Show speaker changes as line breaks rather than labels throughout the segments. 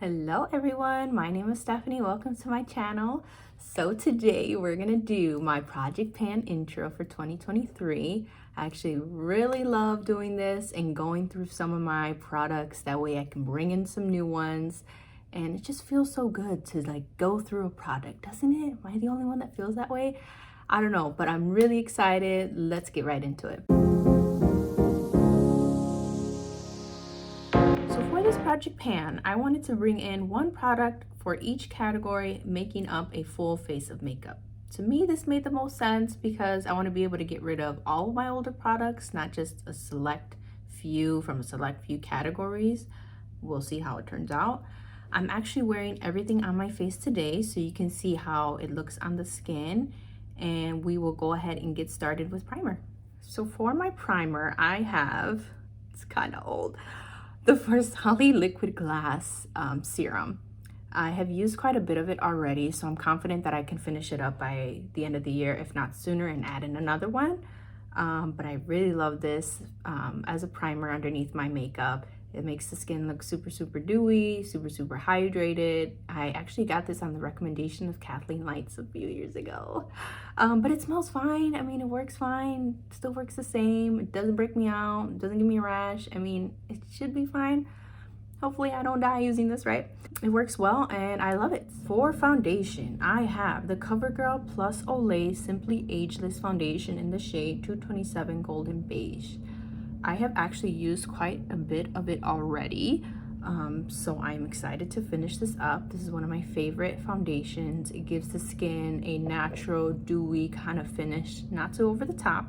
Hello everyone, my name is Stephanie. Welcome to my channel. So today we're gonna do my project pan intro for 2023. I actually really love doing this and going through some of my products. That way I can bring in some new ones. And it just feels so good to go through a product, doesn't it? Am I the only one that feels that way? I don't know, but I'm really excited. Let's get right into it. For this project pan, I wanted to bring in one product for each category, making up a full face of makeup. To me, this made the most sense because I want to be able to get rid of all of my older products, not just a select few from a select few categories. We'll see how it turns out. I'm actually wearing everything on my face today so you can see how it looks on the skin, and we will go ahead and get started with primer. So for my primer, I have, it's kind of old, the Versace Liquid Glass serum. I have used quite a bit of it already, so I'm confident that I can finish it up by the end of the year, if not sooner, and add in another one. But I really love this as a primer underneath my makeup. It makes the skin look super dewy, super hydrated. I actually got this on the recommendation of Kathleen Lights a few years ago. But it smells fine. I mean, it works fine. It still works the same. It doesn't break me out. It doesn't give me a rash. I mean, it should be fine. Hopefully I don't die using this, right? It works well and I love it. For foundation, I have the CoverGirl Plus Olay Simply Ageless Foundation in the shade 227 Golden Beige. I have actually used quite a bit of it already, so I'm excited to finish this up. This is one of my favorite foundations. It gives the skin a natural, dewy kind of finish, not too over the top,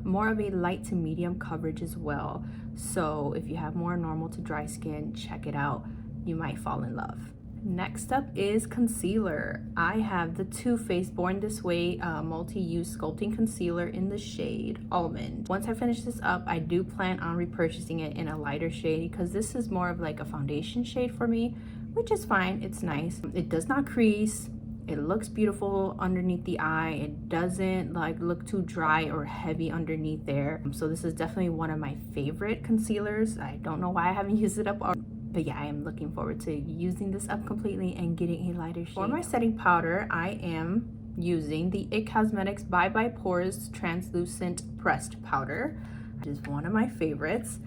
more of a light to medium coverage as well. So if you have more normal to dry skin, check it out. You might fall in love. Next up is concealer. I have the Too Faced Born This Way multi-use sculpting concealer in the shade Almond. Once I finish this up, I do plan on repurchasing it in a lighter shade because this is more of like a foundation shade for me, which is fine. It's nice. It does not crease. It looks beautiful underneath the eye. It doesn't look too dry or heavy underneath there. So this is definitely one of my favorite concealers. I don't know why I haven't used it up already. But yeah, I am looking forward to using this up completely and getting a lighter shade. For my setting powder, I am using the IT Cosmetics Bye Bye Pores Translucent Pressed Powder, which is one of my favorites.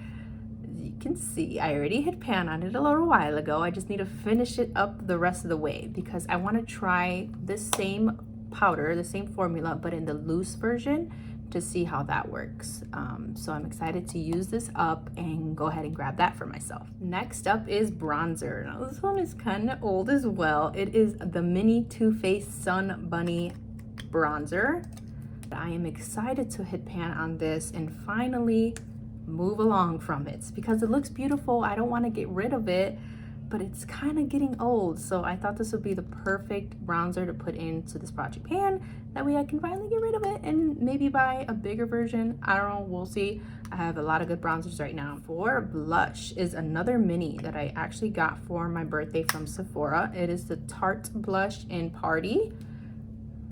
As you can see, I already hit pan on it a little while ago. I just need to finish it up the rest of the way because I want to try this same powder, the same formula, but in the loose version to see how that works. So I'm excited to use this up and go ahead and grab that for myself. Next up is bronzer. Now this one is kind of old as well. It is the mini Too Faced Sun Bunny bronzer. I am excited to hit pan on this and finally move along from it because it looks beautiful. I don't want to get rid of it, but it's kind of getting old, so I thought this would be the perfect bronzer to put into this project pan. That way I can finally get rid of it and maybe buy a bigger version. I don't know, we'll see. I have a lot of good bronzers right now. For blush is another mini that I actually got for my birthday from Sephora. It is the Tarte Blush in Party.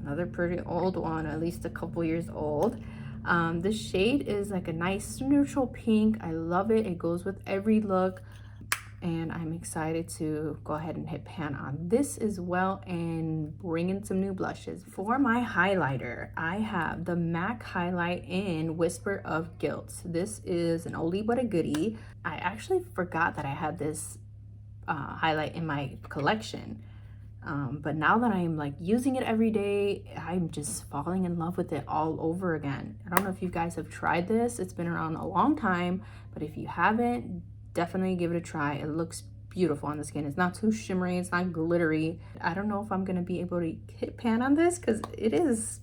Another pretty old one, at least a couple years old. The shade is like a nice neutral pink. I love it. It goes with every look. And I'm excited to go ahead and hit pan on this as well and bring in some new blushes. For my highlighter, I have the MAC Highlight in Whisper of Guilt. This is an oldie but a goodie. I actually forgot that I had this highlight in my collection. But now that I'm using it every day, I'm just falling in love with it all over again. I don't know if you guys have tried this. It's been around a long time, but if you haven't, definitely give it a try. It looks beautiful on the skin. It's not too shimmery, it's not glittery. I don't know if I'm gonna be able to hit pan on this because it's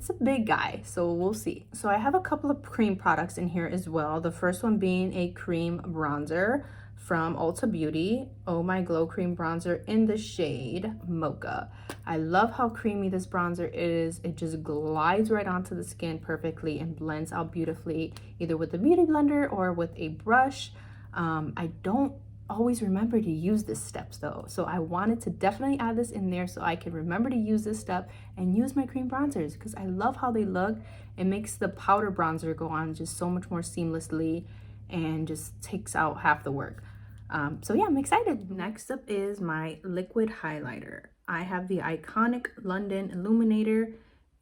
a big guy, so we'll see. So I have a couple of cream products in here as well. The first one being a cream bronzer from Ulta Beauty. Oh My Glow Cream Bronzer in the shade Mocha. I love how creamy this bronzer is. It just glides right onto the skin perfectly and blends out beautifully, either with the beauty blender or with a brush. I don't always remember to use this steps though, so I wanted to definitely add this in there so I can remember to use this step and use my cream bronzers because I love how they look. It makes the powder bronzer go on just so much more seamlessly and just takes out half the work. So yeah, I'm excited. Next up is my liquid highlighter. I have the iconic London Illuminator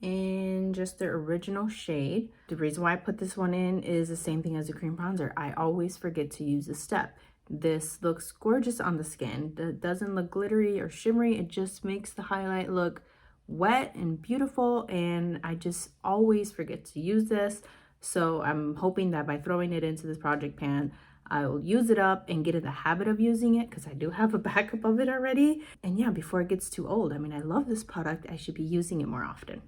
in just the original shade. The reason why I put this one in is the same thing as the cream bronzer. I always forget to use this step. This looks gorgeous on the skin. It doesn't look glittery or shimmery. It just makes the highlight look wet and beautiful, and I just always forget to use this. So I'm hoping that by throwing it into this project pan, I will use it up and get in the habit of using it, because I do have a backup of it already. And yeah, before it gets too old. I mean, I love this product. I should be using it more often.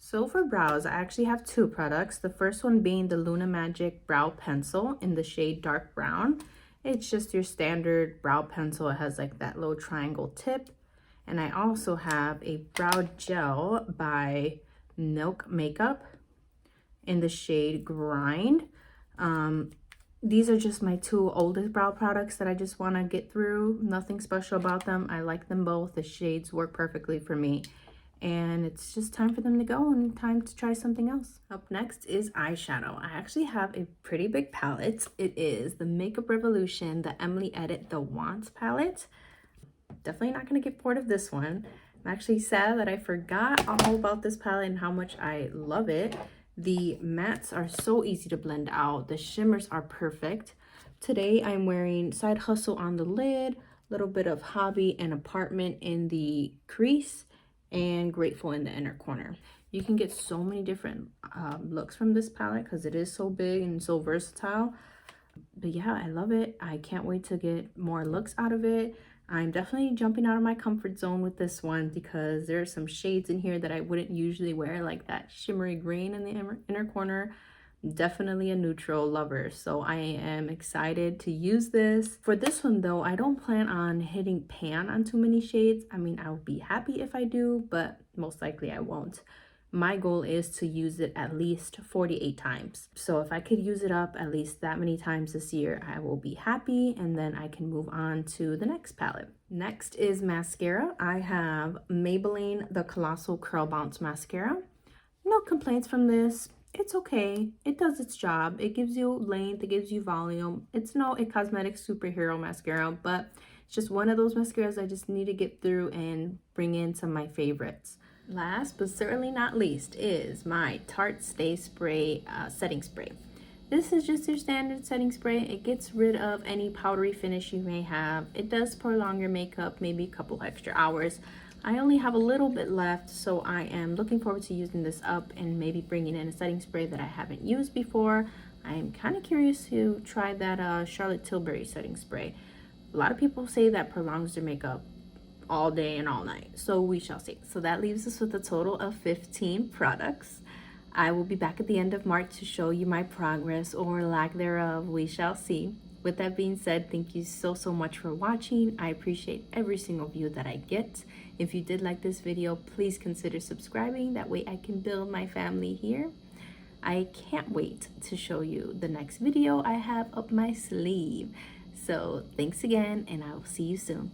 So for brows, I actually have two products. The first one being the Luna Magic Brow Pencil in the shade Dark Brown. It's just your standard brow pencil. It has like that little triangle tip. And I also have a brow gel by Milk Makeup in the shade Grind. These are just my two oldest brow products that I just want to get through. Nothing special about them. I like them both. The shades work perfectly for me. And it's just time for them to go and time to try something else. Up next is eyeshadow. I actually have a pretty big palette. It is the Makeup Revolution, the Emily Edit The Want palette. Definitely not going to get bored of this one. I'm actually sad that I forgot all about this palette and how much I love it. The mattes are so easy to blend out. The shimmers are perfect. Today I'm wearing Side Hustle on the lid, a little bit of Hobby and Apartment in the crease, and Grateful in the inner corner. You can get so many different looks from this palette because it is so big and so versatile. But yeah, I love it. I can't wait to get more looks out of it. I'm definitely jumping out of my comfort zone with this one because there are some shades in here that I wouldn't usually wear, like that shimmery green in the inner corner. Definitely a neutral lover, so I am excited to use this. For this one though, I don't plan on hitting pan on too many shades. I mean, I would be happy if I do, but most likely I won't. My goal is to use it at least 48 times. So if I could use it up at least that many times this year, I will be happy, and then I can move on to the next palette. Next is mascara. I have Maybelline the Colossal Curl Bounce Mascara. No complaints from this. It's okay. It does its job. It gives you length, it gives you volume. It's no a cosmetic superhero mascara, but it's just one of those mascaras I just need to get through and bring in some of my favorites. Last but certainly not least is my Tarte Stay Spray setting spray. This is just your standard setting spray. It gets rid of any powdery finish you may have. It does prolong your makeup, maybe a couple extra hours. I only have a little bit left, so I am looking forward to using this up and maybe bringing in a setting spray that I haven't used before. I am kind of curious to try that Charlotte Tilbury setting spray. A lot of people say that prolongs their makeup all day and all night, so we shall see. So that leaves us with a total of 15 products. I will be back at the end of March to show you my progress or lack thereof. We shall see. With that being said, thank you so much for watching. I appreciate every single view that I get. If you did like this video, please consider subscribing. That way I can build my family here. I can't wait to show you the next video I have up my sleeve. So thanks again, and I will see you soon.